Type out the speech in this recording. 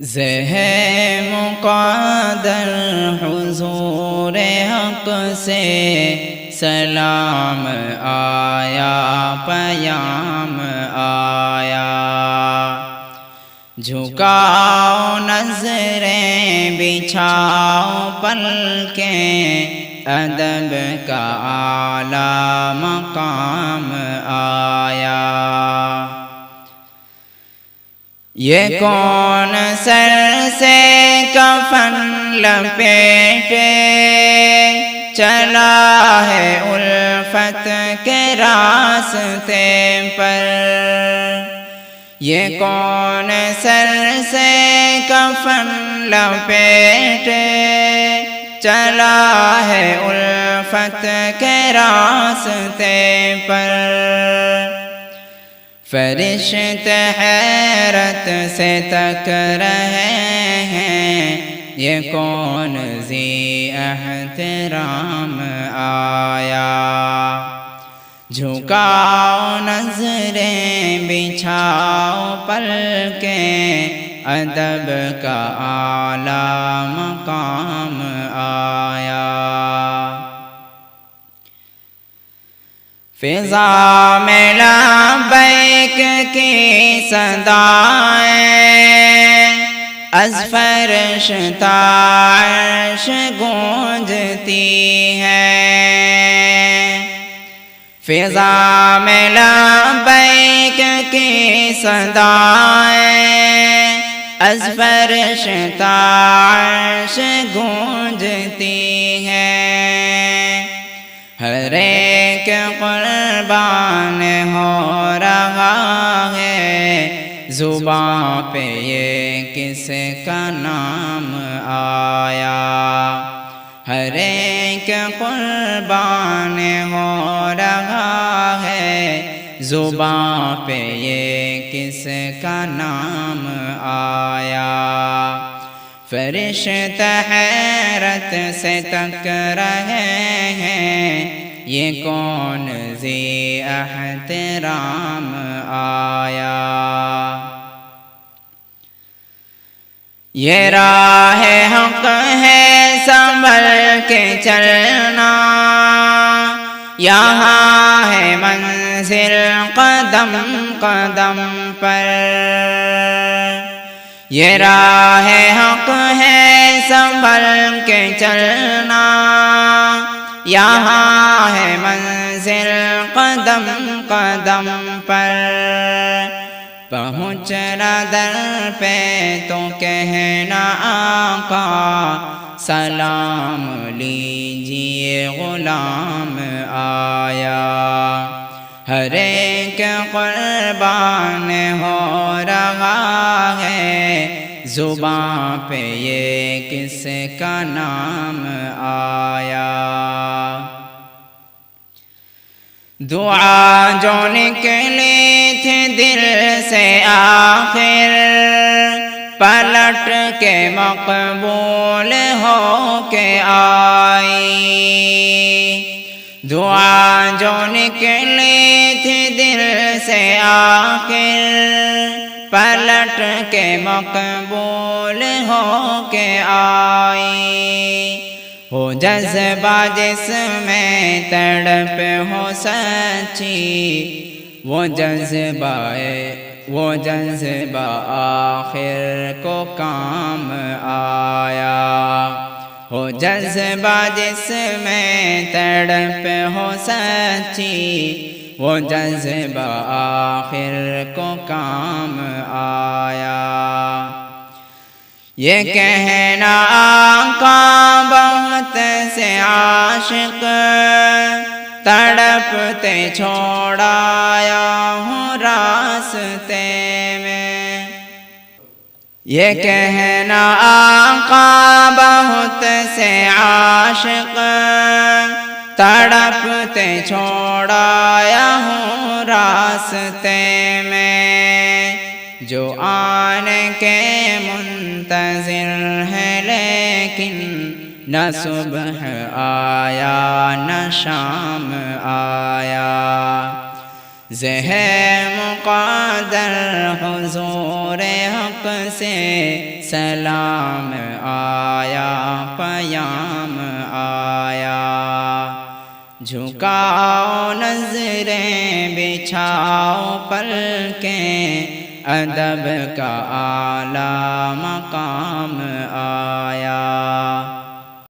زہ مقدر حضور حق سے سلام آیا، پیام آیا۔ جھکاؤ نظریں، بچھاؤ پلکیں، ادب کا اعلیٰ مقام آیا۔ یہ کون سر سے کفن لپیٹے چلا ہے الفت کے راستے پر؟ یہ کون سر سے کفن لپیٹے چلا ہے الفت کے راستے پر؟ فرشتے حیرت سے تک رہے ہیں، یہ کون ذی احترام آیا؟ جھکاؤ نظریں، بچھاؤ پلکیں، ادب کا اعلیٰ مقام آیا۔ فضا میں لبیک کی صدائیں از فرش تا عرش گونجتی ہیں۔ فضا میں لبیک کی صدائیں از فرش تا عرش گونجتی ہیں۔ ہر ایک قربان ہو رہا ہے، زباں پہ یہ کس کا نام آیا؟ ہر ایک قربان ہو رہا ہے، زباں پہ یہ کس کا نام آیا؟ فرشتے حیرت سے تک رہے ہیں، یہ کون ذی احترام آیا؟ یہ راہ حق ہے سنبھل کے چلنا، یہاں ہے منزل قدم قدم پر۔ یہ راہ حق ہے سنبھل کے چلنا، یہاں ہے منزل قدم قدم پر۔ پہنچنا در پہ تو کہنا آقا، سلام لیجیے غلام آیا۔ ہر ایک قربان ہو رہا ہے، زباں پہ یہ کس کا نام آیا؟ دعا جو نکلی تھی دل سے آخر، پلٹ کے مقبول ہو کے آئی۔ دعا جو نکلی تھی دل سے آخر، پلٹ کے مقبول ہو کے آئی۔ ہو جذبہ جس میں تڑپ ہو سچی، وہ جذبہ آخر کو کام آیا۔ ہو جذبہ جس میں تڑپ ہو سچی، وہ جذبہ آخر کو کام آیا۔ یہ کہنا آقا بہت سے عاشق تڑپتے چھوڑ آیا ہوں راستے میں۔ یہ کہنا آقا بہت سے عاشق تڑپتے چھوڑ آیا ہوں راستے میں، جو آنے کے منتظر ہے لیکن نہ صبح آیا نہ شام آیا۔ زہ مقدر حضور حق حق سے سلام آیا، پیام آیا۔ جھکاؤ نظریں بچھاؤ پلکیں، ادب کا اعلیٰ مقام آیا۔